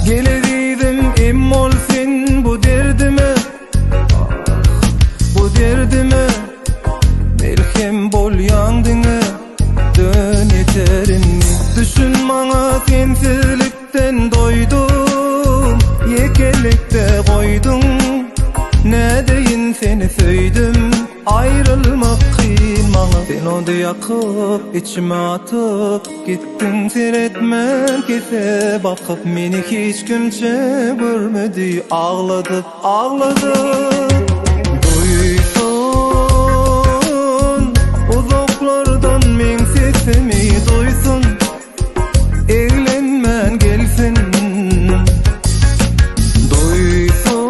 Geleridin immol sen bu derdime, bu derdime melhem bol yandığını dön yeterini. Düşün bana sensizlikten doydum, yekelekte koydum. Ne deyin seni söydüm, ayrılmak kıyın bana. Sen onu yakıp içime atıp gittin, seyretmen kese bakıp. Meni hiç kimse görmedi, ağladık ağladık. Duysun uzaklardan men sesimi, duysun evlenmen gelsin. Duysun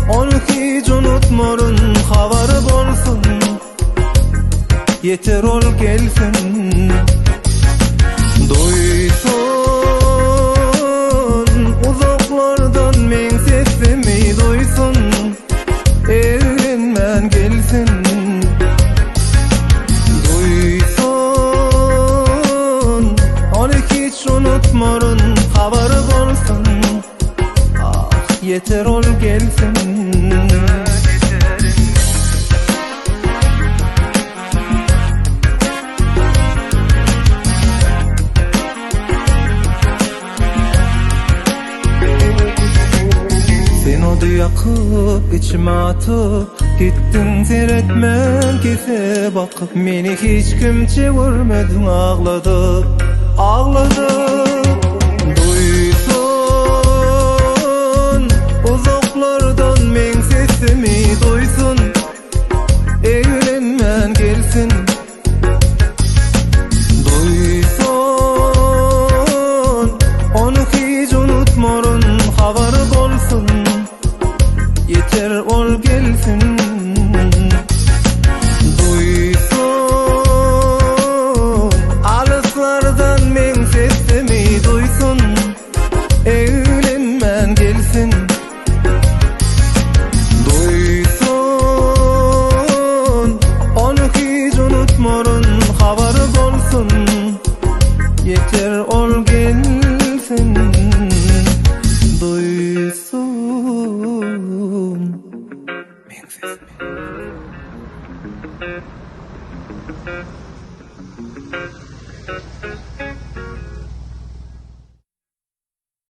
onu hiç unutmarın, havarı bolsun, yeter ol gelsin. Duysun uzaklardan men sesimi, duysun evlenmen gelsin. Duysun onu hiç unutmarın, havarı bolsun, ah yeter ol gelsin. Yakıp içime atıp gittin, seyretmen kese bakıp. Meni hiç kimse görmedin, ağladık ağladık. Duysun uzaklardan men sesimi, duysun evlenmen gelsin. Duysun onu hiç unutmarın, havarı bolsun, yeter ol gelsin. Duysun alıslardan men sesimi, duysun evlenmen gelsin. Duysun onu hiç unutmarın, havarı bolsun, yeter ol gelsin. Duysun men sesimi.